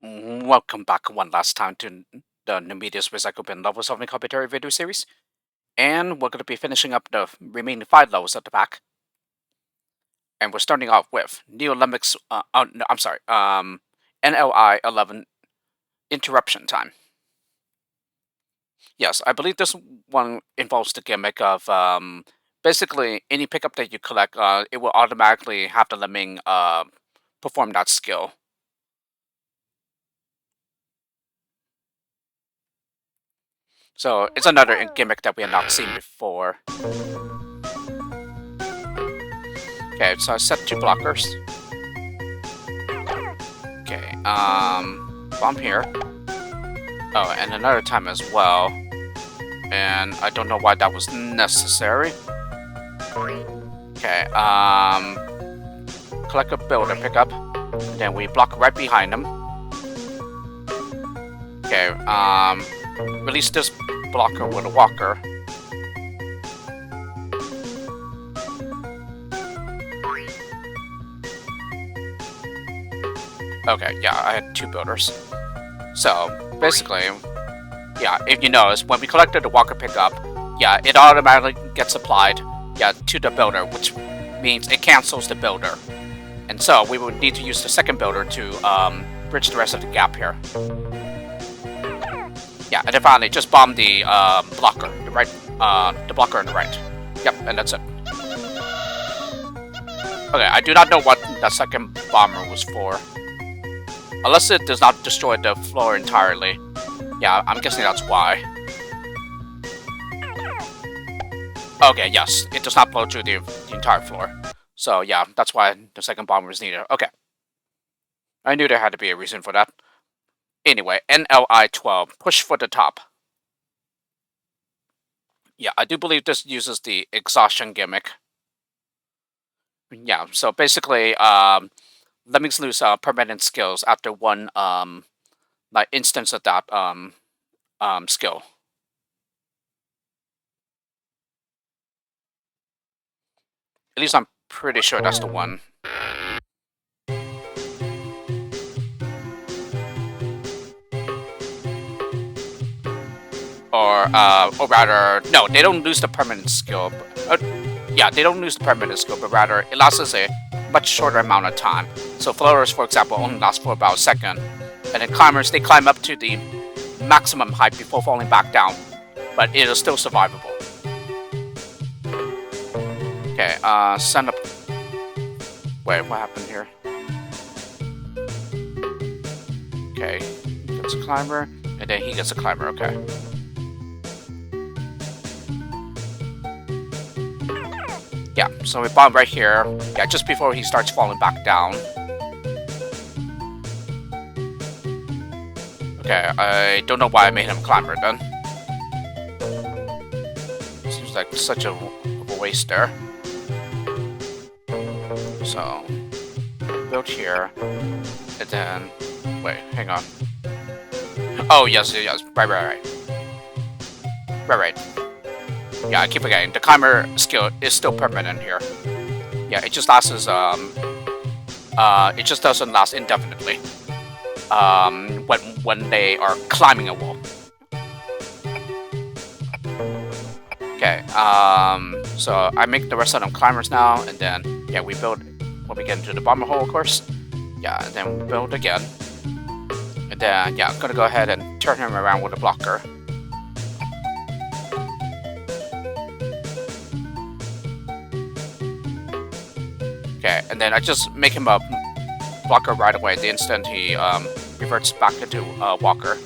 Welcome back one last time to the Namida's Recycle Bin level solving commentary video series. And we're going to be finishing up the remaining 5 levels of the pack. And we're starting off with Lemmings, no, I'm sorry, NLI 11 Interruption Time. Yes, I believe this one involves the gimmick of basically any pickup that you collect, it will automatically have the Lemming perform that skill. So it's another gimmick that we have not seen before. Okay, so I set 2 blockers. Okay, bomb here. Oh, and another time as well. And I don't know why that was necessary. Okay, collect a builder pickup. And then we block right behind them. Okay, release this blocker with a walker. Okay, yeah, I had 2 builders. So, basically, yeah, if you notice, when we collected the walker pickup, yeah, it automatically gets applied, yeah, to the builder, which means it cancels the builder. And so, we would need to use the second builder to bridge the rest of the gap here. Yeah, and then finally, just bomb the blocker, the blocker on the right. Yep, and that's it. Okay, I do not know what that second bomber was for. Unless it does not destroy the floor entirely. Yeah, I'm guessing that's why. Okay, yes, it does not blow through the entire floor. So yeah, that's why the second bomber is needed. Okay. I knew there had to be a reason for that. Anyway, NLI 12, push for the top. Yeah, I do believe this uses the exhaustion gimmick. Yeah, so basically, Lemmings lose permanent skills after one like instance of that skill. At least I'm pretty sure that's the one. Or rather, no, they don't lose the permanent skill. Yeah, they don't lose the permanent skill, but rather it lasts a much shorter amount of time. So floaters, for example, only last for about a second, and then climbers, they climb up to the maximum height before falling back down, but it is still survivable. Okay, send up. Wait, what happened here? Okay, he gets a climber, and then he gets a climber. Okay. Yeah, so we bomb right here. Yeah, just before he starts falling back down. Okay, I don't know why I made him a climber then. Seems like such a waste there. So, build here, and then, wait, hang on. Oh, yes, right. Yeah, I keep forgetting. The climber skill is still permanent here. Yeah, it just lasts it just doesn't last indefinitely. When they are climbing a wall. Okay, so I make the rest of them climbers now, and then, yeah, we build when we get into the bomber hole, of course. Yeah, and then we build again. And then, yeah, I'm gonna go ahead and turn him around with a blocker. Okay, and then I just make him a blocker right away the instant he reverts back into walker.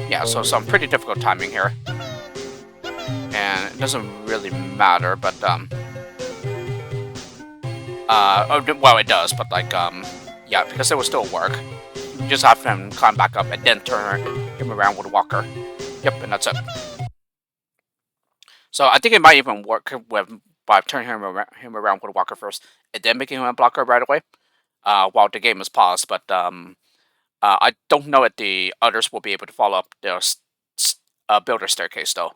Yeah, so some pretty difficult timing here. And it doesn't really matter, but well, it does, but like yeah, because it will still work. You just have him climb back up and then turn him around with a walker. Yep, and that's it. So I think it might even work by turning him around with a walker first and then making him a blocker right away, while the game is paused. But I don't know if the others will be able to follow up their builder staircase though.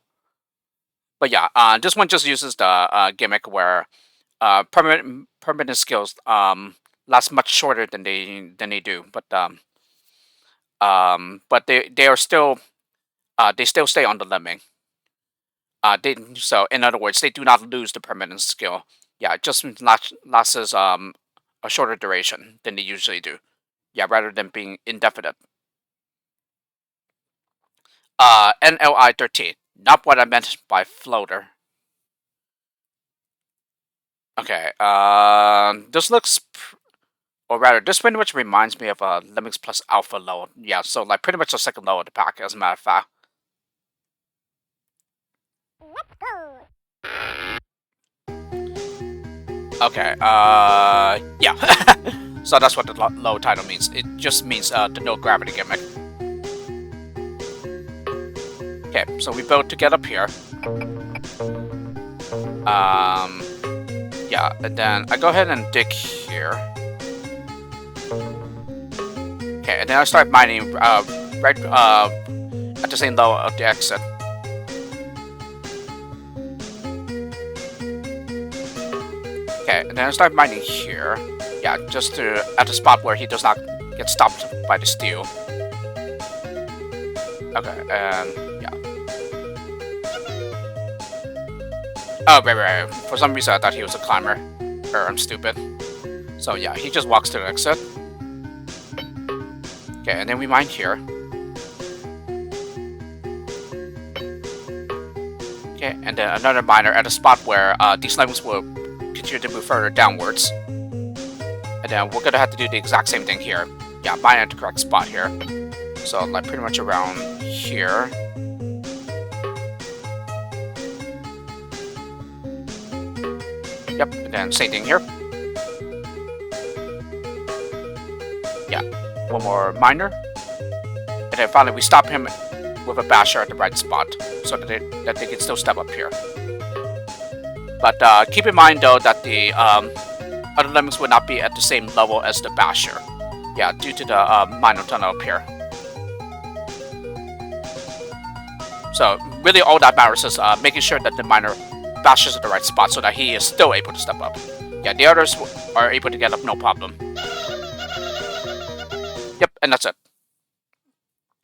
But yeah, this one just uses the gimmick where permanent skills last much shorter than they do, but they are still they still stay on the lemming. So in other words, they do not lose the permanent skill. Yeah, it just lasts a shorter duration than they usually do. Yeah, rather than being indefinite. NLI 13. Not what I meant by floater. Okay. This looks, or rather, this pretty much reminds me of Lemmings plus Alpha low. Yeah, so like pretty much the second low of the pack, as a matter of fact. Okay, yeah. So that's what the low title means. It just means the no gravity gimmick. Okay, so we build to get up here. Yeah, and then I go ahead and dig here. Okay, and then I start mining right at the same level of the exit. Okay, and then I start mining here. Yeah, just at the spot where he does not get stopped by the steel. Okay, and yeah. Oh, right. For some reason I thought he was a climber. Or I'm stupid. So yeah, he just walks to the exit. Okay, and then we mine here. Okay, and then another miner at a spot where these lemmings will continue to move further downwards. And then we're gonna have to do the exact same thing here. Yeah, mine at the correct spot here. So like pretty much around here. Yep, and then same thing here. Yeah, one more miner. And then finally we stop him with a basher at the right spot so that they can still step up here. But keep in mind though that the other lemmings will not be at the same level as the basher. Yeah, due to the minor tunnel up here. So really all that matters is making sure that the miner bashes at the right spot so that he is still able to step up. Yeah, the others are able to get up no problem. Yep, and that's it.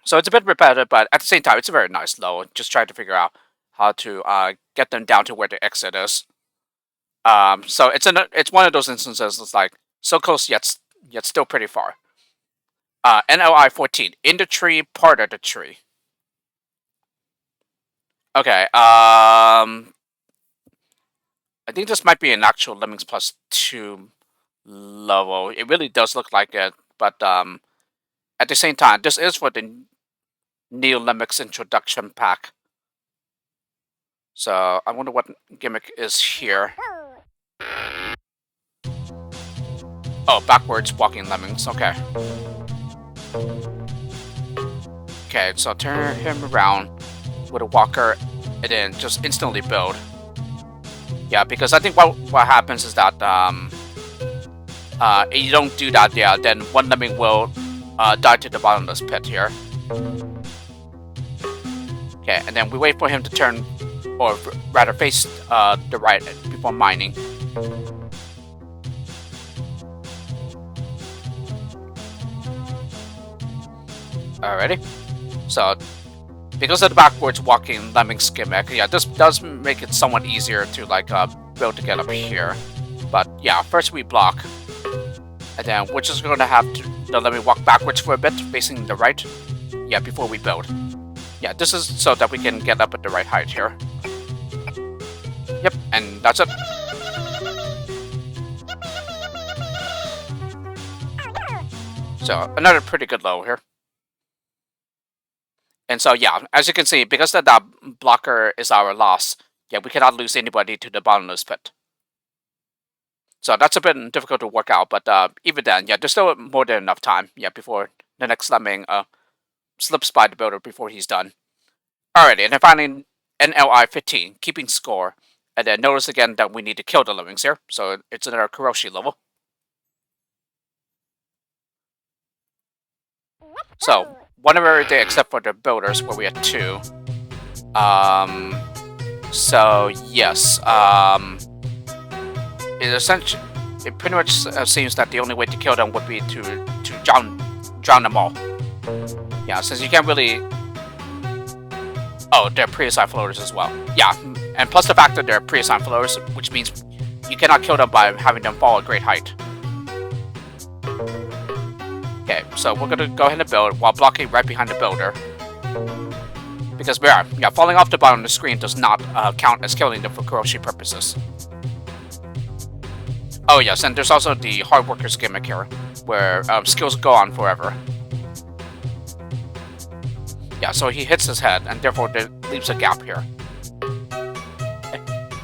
So it's a bit repetitive, but at the same time, it's a very nice low. Just trying to figure out how to get them down to where the exit is. So it's one of those instances. It's like so close yet still pretty far. NLI 14 in the tree, part of the tree. Okay. I think this might be an actual Lemmings plus 2 level. It really does look like it, but at the same time, this is for the Neo Lemmings introduction pack. So I wonder what gimmick is here. Oh, backwards walking lemmings. Okay. Okay, so turn him around with a walker and then just instantly build. Yeah, because I think what happens is that if you don't do that, yeah, then one lemming will die to the bottomless pit here. Okay, and then we wait for him to turn, or rather face the right before mining. Alrighty. So, because of the backwards walking lemmings gimmick, yeah, this does make it somewhat easier to like build to get up here. But yeah, first we block, and then we're just going to have the lemming walk backwards for a bit, facing the right. Yeah, before we build. Yeah, this is so that we can get up at the right height here. Yep, and that's it. So another pretty good low here. And so yeah, as you can see, because that blocker is our loss, yeah, we cannot lose anybody to the bottomless pit. So that's a bit difficult to work out, but even then, yeah, there's still more than enough time, yeah, before the next lemming slips by the builder before he's done. Alrighty, and then finally NLI 15, keeping score. And then notice again that we need to kill the lemmings here, so it's another Karoshi level. So, one of everything except for the builders, where we had 2. So, yes. It essentially... it pretty much seems that the only way to kill them would be to drown them all. Yeah, since you can't really. Oh, they're pre-assigned floaters as well. Yeah, and plus the fact that they're pre-assigned floaters, which means you cannot kill them by having them fall a great height. Okay, so we're gonna go ahead and build while blocking right behind the builder. Because falling off the bottom of the screen does not count as killing them for Karoshi purposes. Oh yes, and there's also the Hardworkers gimmick here, where skills go on forever. Yeah, so he hits his head, and therefore there leaves a gap here.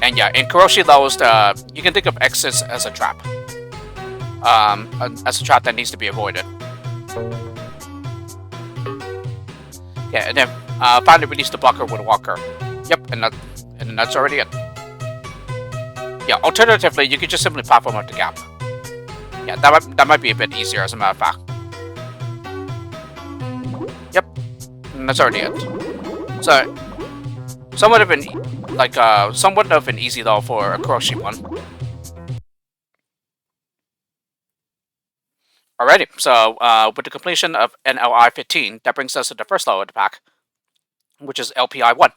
And yeah, in Karoshi levels, you can think of exits as a trap. As a trap that needs to be avoided. Yeah, and then finally release the blocker with Walker. Yep, and that's already it. Yeah, alternatively, you could just simply platform up the gap. Yeah, that might be a bit easier, as a matter of fact. Yep, and that's already it. So, somewhat of an easy though for a Karoshi one. Alrighty, so with the completion of NLI 15, that brings us to the first level of the pack, which is LPI 1.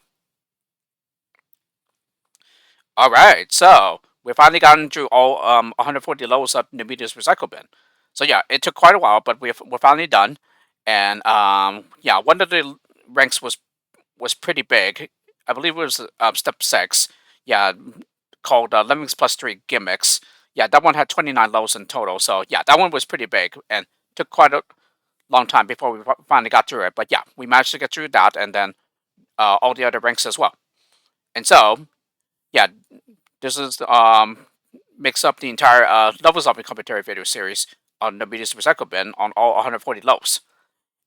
Alright, so we've finally gotten through all 140 levels of Namida's recycle bin. So yeah, it took quite a while, but we're finally done. And yeah, one of the ranks was pretty big. I believe it was step 6. Yeah, called Lemmings +3 gimmicks. Yeah, that one had 29 levels in total. So yeah, that one was pretty big and took quite a long time before we finally got through it. But yeah, we managed to get through that, and then all the other ranks as well. And so yeah, this is mix up the entire level zombie commentary video series on the Namida's recycle bin on all 140 levels.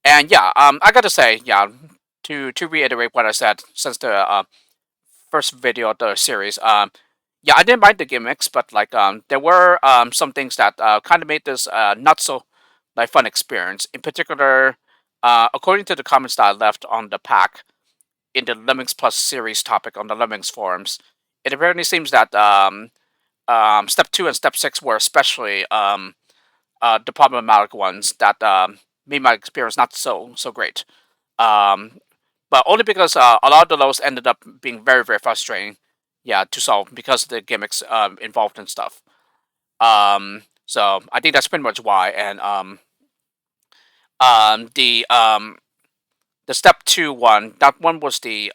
And yeah, I gotta say, yeah, to reiterate what I said since the first video of the series, yeah, I didn't mind the gimmicks, but like there were some things that kind of made this not so like fun experience. In particular, according to the comments that I left on the pack in the Lemmings Plus series topic on the Lemmings forums, it apparently seems that step 2 and step 6 were especially the problematic ones that made my experience not so great. But only because a lot of the levels ended up being very, very frustrating, yeah, to solve because of the gimmicks involved and stuff. So I think that's pretty much why. And the step 2 one, that one was the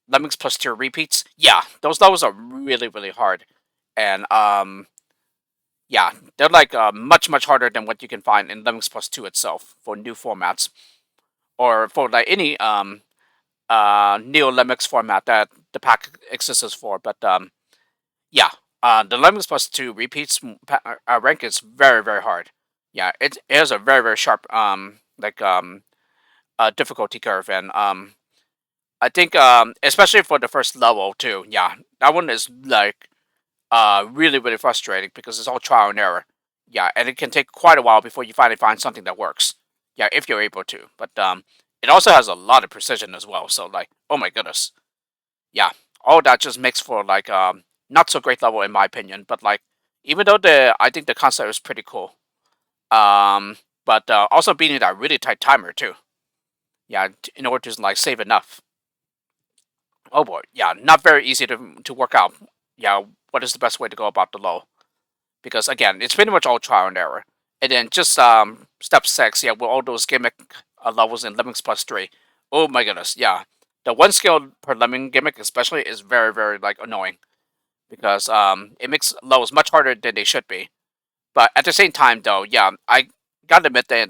Lemmings +2 repeats. Yeah, those levels are really, really hard. And yeah, they're like much harder than what you can find in Lemmings +2 itself for new formats, or for like any Neo Lemmings format that the pack exists for. But yeah, the Lemmings +2 repeats rank is very, very hard. Yeah, it is a very, very sharp difficulty curve, and I think especially for the first level too. Yeah, that one is like really, really frustrating because it's all trial and error. Yeah, and it can take quite a while before you finally find something that works. Yeah, if you're able to. But it also has a lot of precision as well. So like, oh my goodness. Yeah, all that just makes for like not so great level in my opinion. But like, even though I think the concept is pretty cool. But also beating that really tight timer too. Yeah, in order to like save enough. Oh boy, yeah, not very easy to work out. Yeah, what is the best way to go about the low? Because again, it's pretty much all trial and error. And then just step 6, yeah, with all those gimmick levels in Lemmings +3. Oh my goodness, yeah, the one skill per Lemming gimmick especially is very, very like annoying because it makes levels much harder than they should be. But at the same time, though, yeah, I gotta admit that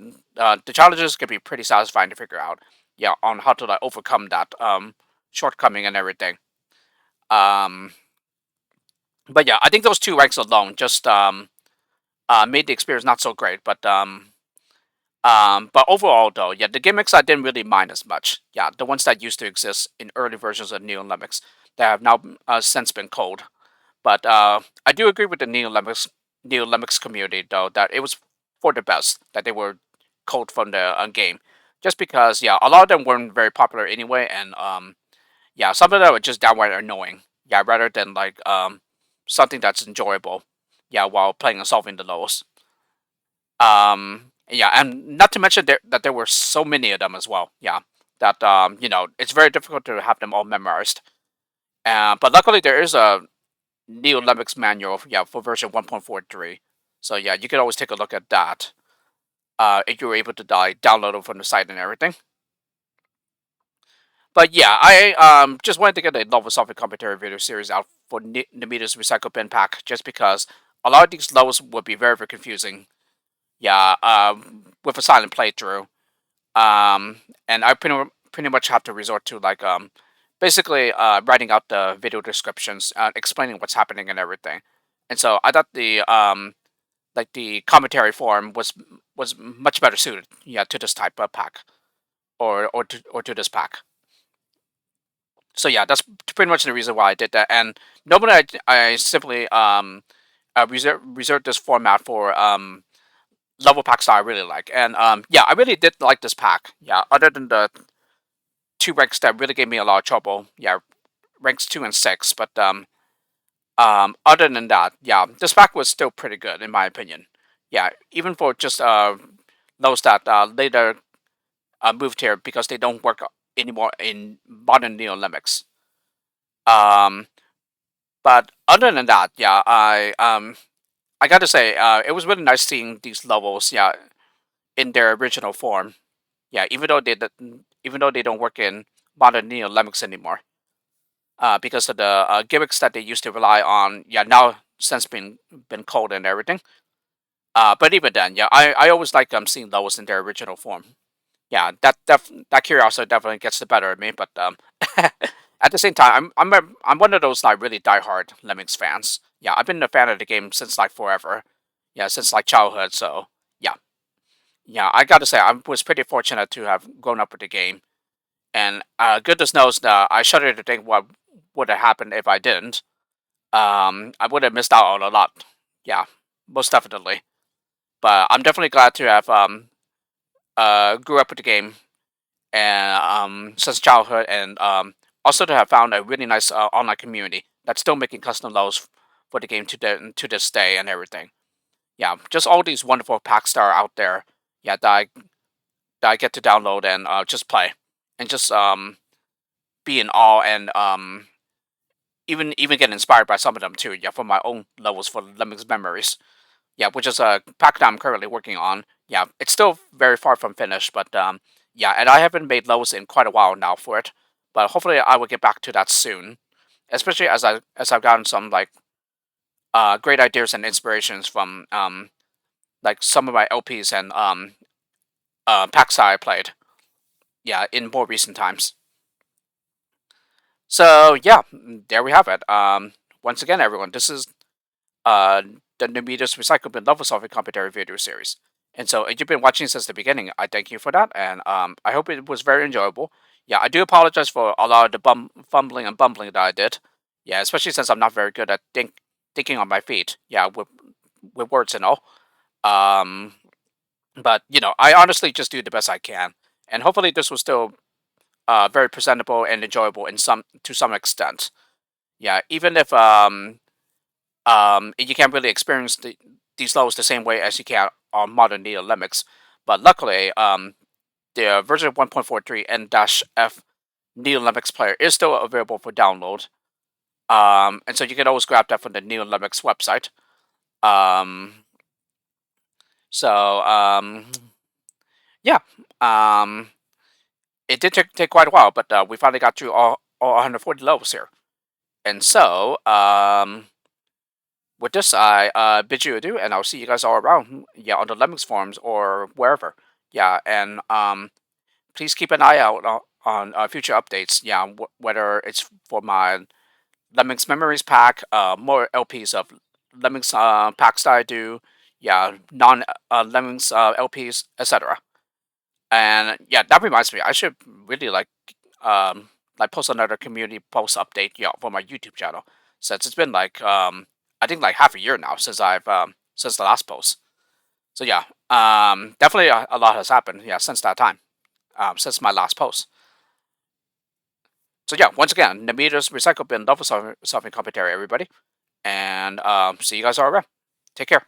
the challenges can be pretty satisfying to figure out. Yeah, on how to like overcome that shortcoming and everything. Um, but yeah, I think those 2 ranks alone just made the experience not so great. But overall though, yeah, the gimmicks I didn't really mind as much. Yeah, the ones that used to exist in early versions of Neo Lemmings that have now since been culled. But I do agree with the Neo Lemmings community though that it was for the best that they were culled from the game, just because yeah, a lot of them weren't very popular anyway, and yeah, some of them were just downright annoying. Yeah, rather than like something that's enjoyable. Yeah, while playing and solving the levels. Yeah, and not to mention that there were so many of them as well. Yeah, that it's very difficult to have them all memorized. But luckily there is a Neo Lemmings manual. Yeah, for version 1.43. So yeah, you can always take a look at that. If you were able to download it from the site and everything. But yeah, I just wanted to get a level solving commentary video series out for Namida's Recycle Bin Pack, just because a lot of these levels would be very, very confusing. Yeah, with a silent playthrough. And I pretty much have to resort to like basically writing out the video descriptions, explaining what's happening and everything. And so I thought the like the commentary form was much better suited, yeah, to this type of pack, or to this pack. So yeah, that's pretty much the reason why I did that. And normally I simply reserve this format for level packs that I really like. And yeah, I really did like this pack. Yeah, other than the two ranks that really gave me a lot of trouble. Yeah, ranks 2 and 6. But other than that, yeah, this pack was still pretty good in my opinion. Yeah, even for just those that later moved here because they don't work anymore in modern Neo Lemmings. Um, but other than that, yeah, I gotta say, it was really nice seeing these levels, yeah, in their original form. Yeah, even though they don't work in modern Neo Lemmings anymore, because of the gimmicks that they used to rely on. Yeah, now since been cold and everything. But even then, yeah, I always like seeing levels in their original form. Yeah, that curiosity definitely gets the better of me. But at the same time, I'm one of those like really diehard Lemmings fans. Yeah, I've been a fan of the game since like forever. Yeah, since like childhood. So yeah, yeah, I got to say I was pretty fortunate to have grown up with the game. And goodness knows that I shudder to think what would have happened if I didn't. I would have missed out on a lot. Yeah, most definitely. But I'm definitely glad to have grew up with the game and since childhood, and also to have found a really nice online community that's still making custom loads for the game to this day and everything. Yeah, just all these wonderful packs that are out there. Yeah, that I get to download and just play and just be in awe and even get inspired by some of them too. Yeah, for my own levels for Lemmings Memories. Yeah, which is a pack that I'm currently working on. Yeah, it's still very far from finished, but yeah, and I haven't made loads in quite a while now for it. But hopefully, I will get back to that soon. Especially as I've gotten some like great ideas and inspirations from like some of my LPs and packs that I played. Yeah, in more recent times. So yeah, there we have it. Once again, everyone, this is uh, the Namida's Recycle Bin Level Solving Commentary video series. And so, if you've been watching since the beginning, I thank you for that, and I hope it was very enjoyable. Yeah, I do apologize for a lot of the fumbling and bumbling that I did. Yeah, especially since I'm not very good at thinking on my feet. Yeah, with words and all. Um, but I honestly just do the best I can, and hopefully, this was still very presentable and enjoyable in some extent. Yeah, even if you can't really experience these levels the same way as you can on modern Neo Lemmings. But luckily, the version 1.43 N-F Neo Lemmings player is still available for download. And so you can always grab that from the Neo Lemmings website. Um, so yeah, um, it did take quite a while, but we finally got through all 140 levels here. And so with this, I bid you adieu, and I'll see you guys all around. Yeah, on the Lemmings forums or wherever. Yeah, and please keep an eye out on future updates. Yeah, whether it's for my Lemmings Memories pack, more LPs of Lemmings packs that I do. Yeah, non Lemmings LPs, etc. And yeah, that reminds me, I should really like post another community post update, for my YouTube channel, since it's been like I think like half a year now since I've since the last post. So yeah, definitely a lot has happened, yeah, since that time, since my last post. So yeah, once again, Namida's Recycle Bin Level Solving Commentary, everybody, and see you guys all around. Take care.